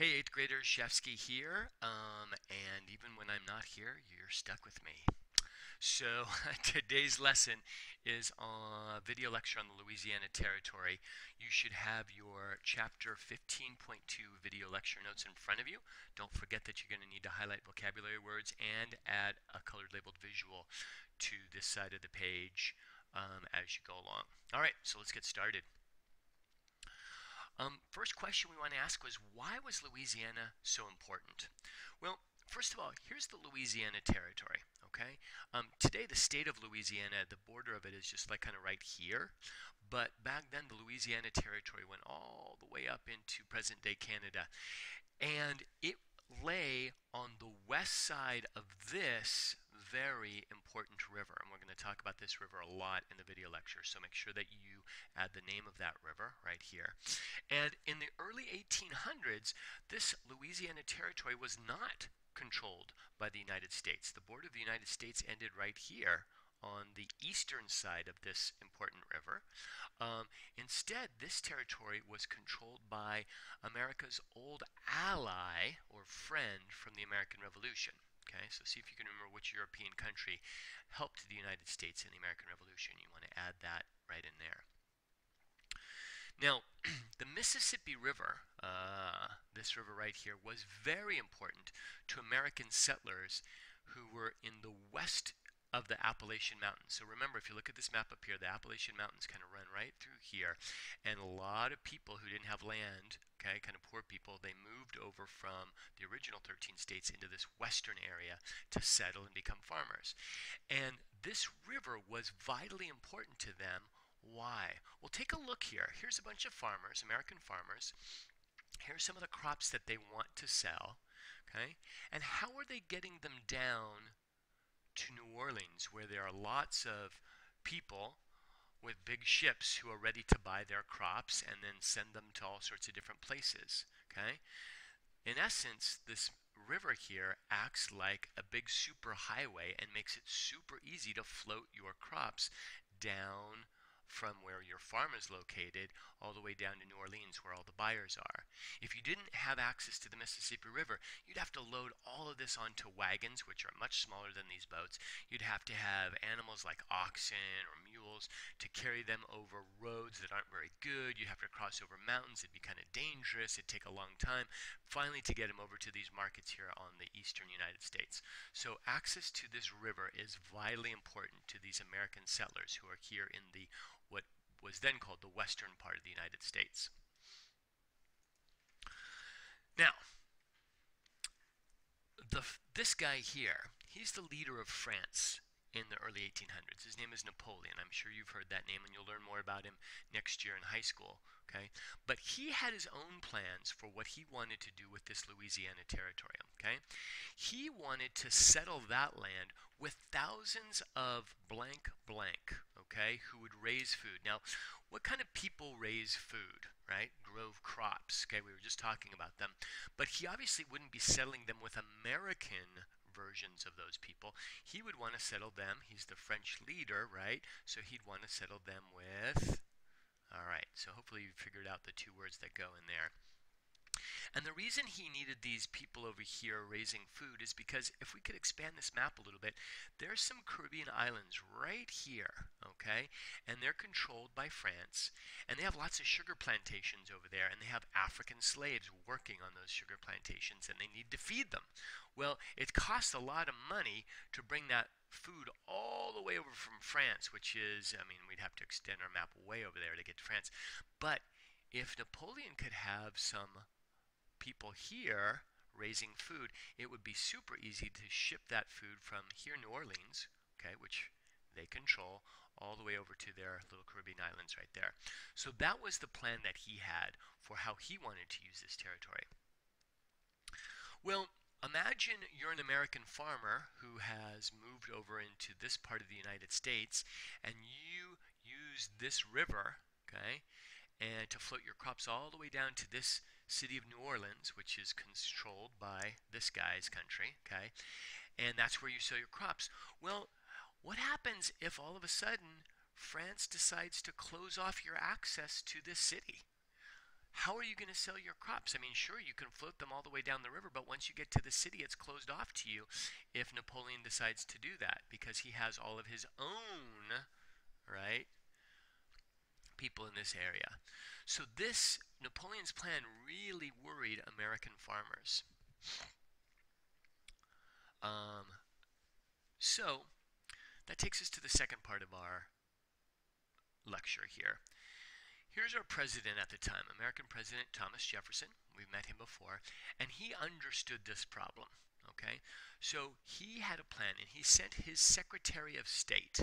Hey, 8th graders, Shafsky here, and even when I'm not here, you're stuck with me. So today's lesson is a video lecture on the Louisiana Territory. You should have your chapter 15.2 video lecture notes in front of you. Don't forget that you're going to need to highlight vocabulary words and add a colored labeled visual to this side of the page as you go along. All right, so let's get started. First question we want to ask was, why was Louisiana so important? Well, first of all, here's the Louisiana Territory, okay? Today, the state of Louisiana, the border of it is just like kind of right here. But back then, the Louisiana Territory went all the way up into present-day Canada. And it lay on the west side of this very important river. And we're going to talk about this river a lot in the video lecture, so make sure that you add the name of that river right here. And in the early 1800s, this Louisiana Territory was not controlled by the United States. The border of the United States ended right here on the eastern side of this important river. Instead, this territory was controlled by America's old ally or friend from the American Revolution. Okay, so see if you can remember which European country helped the United States in the American Revolution. You want to add that right in there. Now, the Mississippi River, this river right here, was very important to American settlers who were in the west of the Appalachian Mountains. So remember, if you look at this map up here, the Appalachian Mountains kind of run right through here. And a lot of people who didn't have land, okay, kind of poor people, they moved over from the original 13 states into this western area to settle and become farmers. And this river was vitally important to them. Why? Well, take a look here. Here's a bunch of farmers, American farmers. Here's some of the crops that they want to sell, okay? And how are they getting them down to New Orleans, where there are lots of people with big ships who are ready to buy their crops and then send them to all sorts of different places, okay? In essence, this river here acts like a big super highway and makes it super easy to float your crops down from where your farm is located all the way down to New Orleans where all the buyers are. If you didn't have access to the Mississippi River, you'd have to load all of this onto wagons, which are much smaller than these boats. You'd have to have animals like oxen or mules to carry them over roads that aren't very good. You'd have to cross over mountains. It'd be kind of dangerous. It'd take a long time finally to get them over to these markets here on the eastern United States. So access to this river is vitally important to these American settlers who are here in the what was then called the western part of the United States. Now, this guy here, he's the leader of France in the early 1800s. His name is Napoleon. I'm sure you've heard that name and you'll learn more about him next year in high school, okay? But he had his own plans for what he wanted to do with this Louisiana Territory, okay? He wanted to settle that land with thousands of blank blank, okay, who would raise food. Now, what kind of people raise food, right? Grow crops, okay? We were just talking about them. But he obviously wouldn't be settling them with American versions of those people. He would want to settle them. He's the French leader, right? So he'd want to settle them with, all right, so hopefully you figured out the two words that go in there. And the reason he needed these people over here raising food is because if we could expand this map a little bit, there's some Caribbean islands right here, okay? And they're controlled by France, and they have lots of sugar plantations over there, and they have African slaves working on those sugar plantations, and they need to feed them. Well, it costs a lot of money to bring that food all the way over from France, which is, I mean, we'd have to extend our map way over there to get to France. But if Napoleon could have some people here raising food, it would be super easy to ship that food from here, New Orleans, okay, which they control, all the way over to their little Caribbean islands right there. So that was the plan that he had for how he wanted to use this territory. Well, imagine you're an American farmer who has moved over into this part of the United States, and you use this river, okay, and to float your crops all the way down to this city of New Orleans, which is controlled by this guy's country, okay? And that's where you sell your crops. Well, what happens if all of a sudden France decides to close off your access to this city? how are you going to sell your crops? I mean, sure, you can float them all the way down the river, but once you get to the city, it's closed off to you if Napoleon decides to do that because he has all of his own, right, people in this area. So this Napoleon's plan really worried American farmers. Um, so that takes us to the second part of our lecture here. Here's our president at the time, American President Thomas Jefferson. We've met him before, and he understood this problem. Okay, so he had a plan, and he sent his Secretary of State,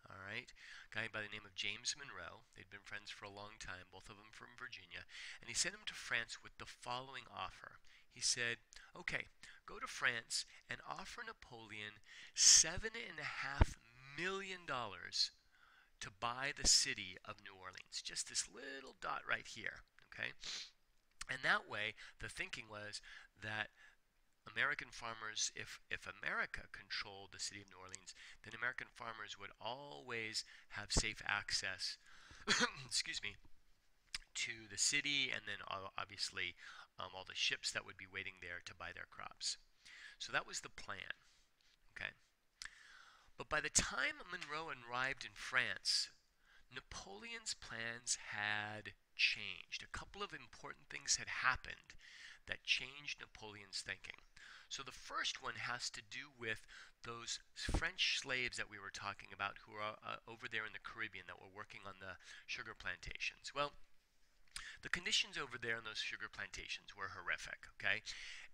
all right, a guy by the name of James Monroe. They'd been friends for a long time, both of them from Virginia, and he sent him to France with the following offer. He said, okay, go to France and offer Napoleon $7.5 million to buy the city of New Orleans. Just this little dot right here, okay? And that way, the thinking was that American farmers, if America controlled the city of New Orleans, then American farmers would always have safe access, excuse me, to the city, and then obviously all the ships that would be waiting there to buy their crops. So that was the plan, okay? But by the time Monroe arrived in France, Napoleon's plans had changed. A couple of important things had happened that changed Napoleon's thinking. So the first one has to do with those French slaves that we were talking about who are over there in the Caribbean that were working on the sugar plantations. Well, the conditions over there in those sugar plantations were horrific, okay?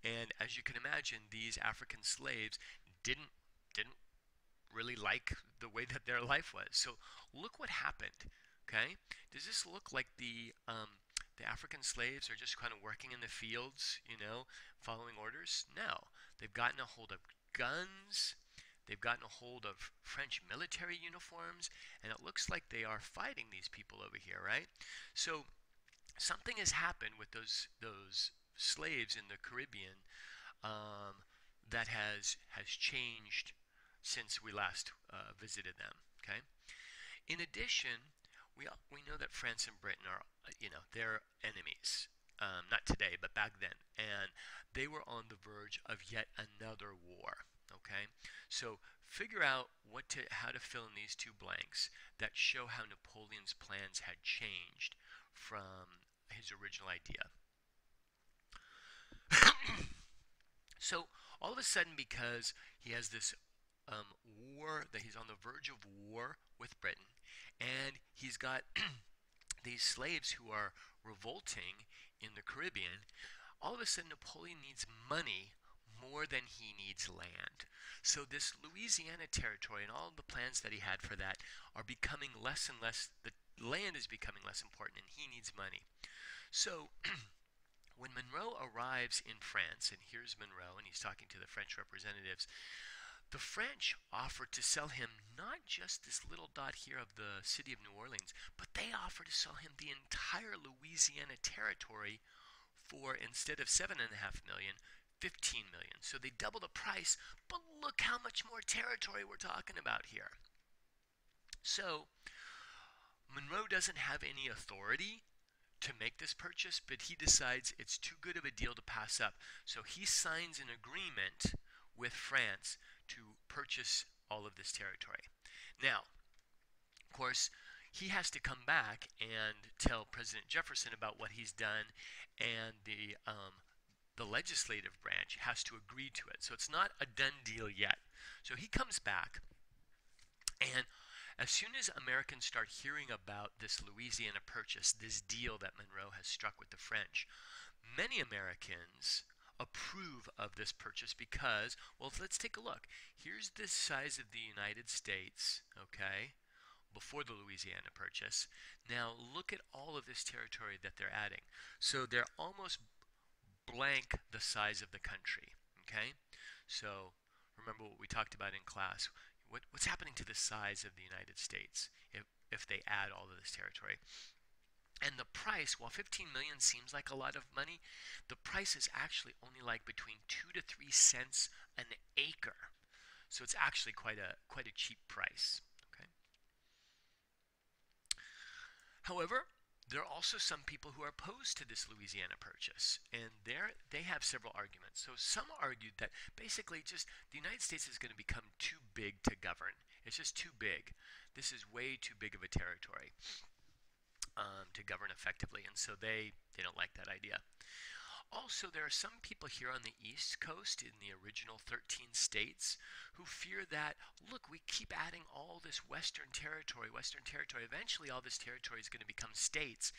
And as you can imagine, these African slaves didn't really like the way that their life was. So look what happened, okay? Does this look like the African slaves are just kind of working in the fields, you know, following orders? No. They've gotten a hold of guns. They've gotten a hold of French military uniforms, and it looks like they are fighting these people over here, right? So something has happened with those slaves in the Caribbean that has changed since we last visited them, okay? In addition, we know that France and Britain are, they're enemies. Not today, but back then. And they were on the verge of yet another war, okay? So figure out how to fill in these two blanks that show how Napoleon's plans had changed from his original idea. So all of a sudden, because he has this war, that he's on the verge of war with Britain, and he's got these slaves who are revolting in the Caribbean, all of a sudden Napoleon needs money more than he needs land. So this Louisiana Territory and all of the plans that he had for that are becoming less and less, the land is becoming less important, and he needs money. So when Monroe arrives in France, and here's Monroe, and he's talking to the French representatives, the French offered to sell him not just this little dot here of the city of New Orleans, but they offered to sell him the entire Louisiana Territory for, instead of $7.5 million, $15 million. So they double the price, but look how much more territory we're talking about here. So Monroe doesn't have any authority to make this purchase, but he decides it's too good of a deal to pass up. So he signs an agreement with France to purchase all of this territory. Now, of course, he has to come back and tell President Jefferson about what he's done, and the legislative branch has to agree to it. So it's not a done deal yet. So he comes back, and as soon as Americans start hearing about this Louisiana Purchase, this deal that Monroe has struck with the French, many Americans approve of this purchase because, well, let's take a look. Here's the size of the United States, okay, before the Louisiana Purchase. Now look at all of this territory that they're adding. So they're almost blank the size of the country, okay? So remember what we talked about in class. What's happening to the size of the United States if they add all of this territory? And the price, while $15 million seems like a lot of money, the price is actually only like between 2 to 3 cents an acre. So it's actually quite a cheap price. Okay. However, There are also some people who are opposed to this Louisiana Purchase, and they have several arguments. So some argued that basically just the United States is going to become too big to govern. It's just too big. This is way too big of a territory to govern effectively, and so they don't like that idea. Also, there are some people here on the East Coast in the original 13 states who fear that, look, we keep adding all this Western territory. Eventually all this territory is going to become states,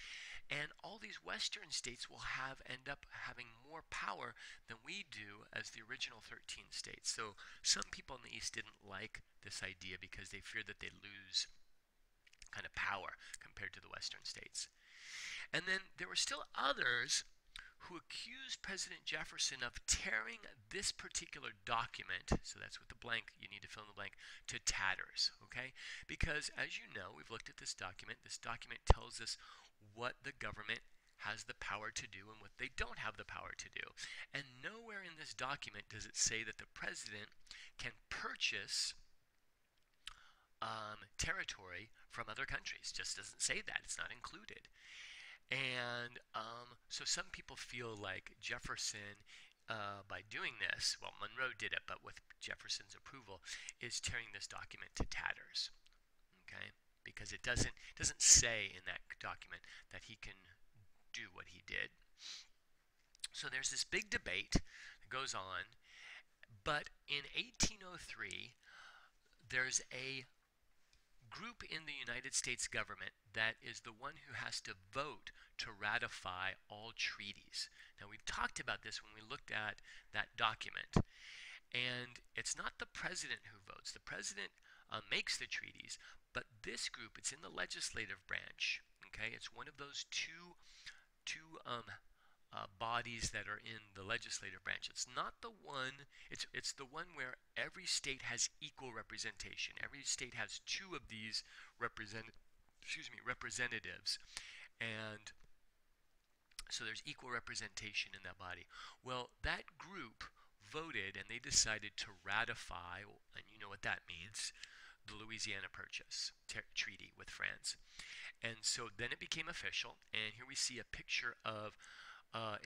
and all these Western states will end up having more power than we do as the original 13 states. So some people in the East didn't like this idea because they feared that they'd lose kind of power compared to the Western states. And then there were still others who accused President Jefferson of tearing this particular document, so that's with the blank, you need to fill in the blank, to tatters, okay? Because as you know, we've looked at this document tells us what the government has the power to do and what they don't have the power to do. And nowhere in this document does it say that the president can purchase territory from other countries. Just doesn't say that. It's not included. And so some people feel like Jefferson, by doing this, well, Monroe did it, but with Jefferson's approval, is tearing this document to tatters, okay? Because it doesn't say in that document that he can do what he did. So there's this big debate that goes on, but in 1803, there's a group in the United States government that is the one who has to vote to ratify all treaties. Now, we've talked about this when we looked at that document, and it's not the president who votes. The president makes the treaties, but this group, it's in the legislative branch, okay? It's one of those two bodies that are in the legislative branch. It's not the one, it's the one where every state has equal representation. Every state has two of these representatives, and so there's equal representation in that body. Well, that group voted and they decided to ratify, and you know what that means, the Louisiana Purchase treaty with France. And so then it became official, and here we see a picture of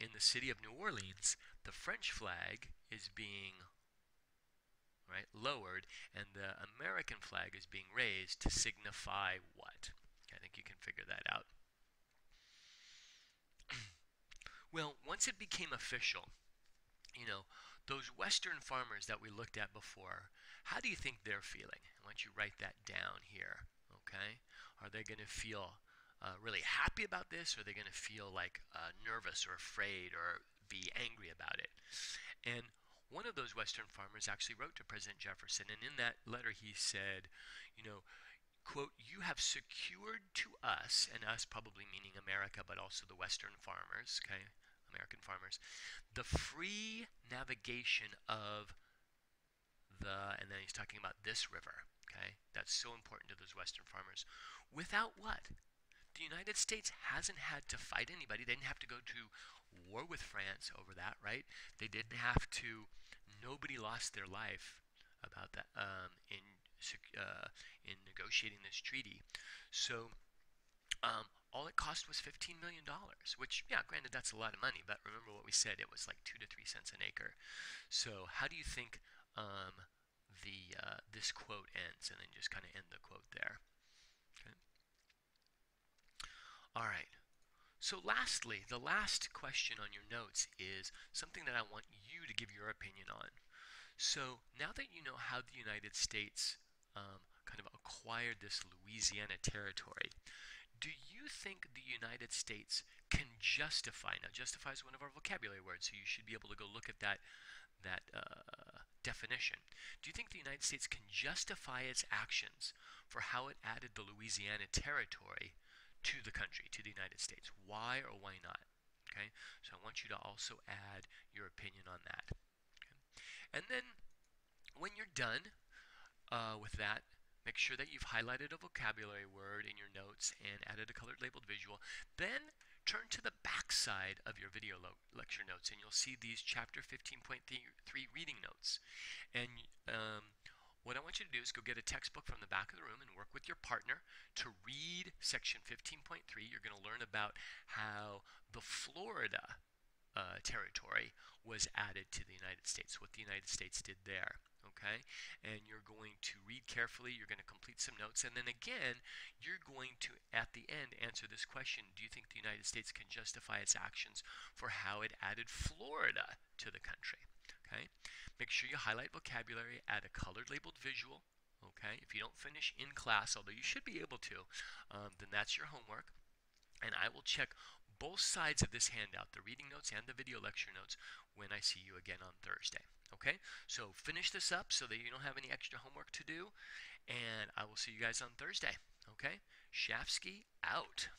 in the city of New Orleans, the French flag is being lowered, and the American flag is being raised to signify what? I think you can figure that out. Well, once it became official, you know, those Western farmers that we looked at before, how do you think they're feeling? Why don't you write that down here, okay? Are they going to feel really happy about this, or are they going to feel like nervous or afraid or be angry about it? And one of those Western farmers actually wrote to President Jefferson, and in that letter he said, you know, quote, "You have secured to us," and us probably meaning America, but also the Western farmers, okay, American farmers, "the free navigation of the," and then he's talking about this river, okay, that's so important to those Western farmers, "without what? The United States hasn't had to fight anybody. They didn't have to go to war with France over that, right? They didn't have to, nobody lost their life about that in negotiating this treaty. So all it cost was $15 million, which, yeah, granted, that's a lot of money, but remember what we said, it was like 2 to 3 cents an acre. So how do you think this quote ends? And then just kind of end the quote there. Okay. All right. So lastly, the last question on your notes is something that I want you to give your opinion on. So now that you know how the United States kind of acquired this Louisiana Territory, do you think the United States can justify, now justify is one of our vocabulary words, so you should be able to go look at that definition. Do you think the United States can justify its actions for how it added the Louisiana Territory to the country, to the United States? Why or why not? Okay, so I want you to also add your opinion on that. Okay? And then when you're done with that, make sure that you've highlighted a vocabulary word in your notes and added a colored labeled visual. Then turn to the back side of your video lecture notes, and you'll see these chapter 15.3 reading notes. And what I want you to do is go get a textbook from the back of the room and work with your partner to read section 15.3. You're going to learn about how the Florida territory was added to the United States, what the United States did there. Okay, and you're going to read carefully, you're going to complete some notes, and then again, you're going to, at the end, answer this question: do you think the United States can justify its actions for how it added Florida to the country? Okay, make sure you highlight vocabulary, add a colored labeled visual. Okay, if you don't finish in class, although you should be able to, then that's your homework. And I will check both sides of this handout, the reading notes and the video lecture notes, when I see you again on Thursday. Okay, so finish this up so that you don't have any extra homework to do, and I will see you guys on Thursday. Okay, Shafsky out.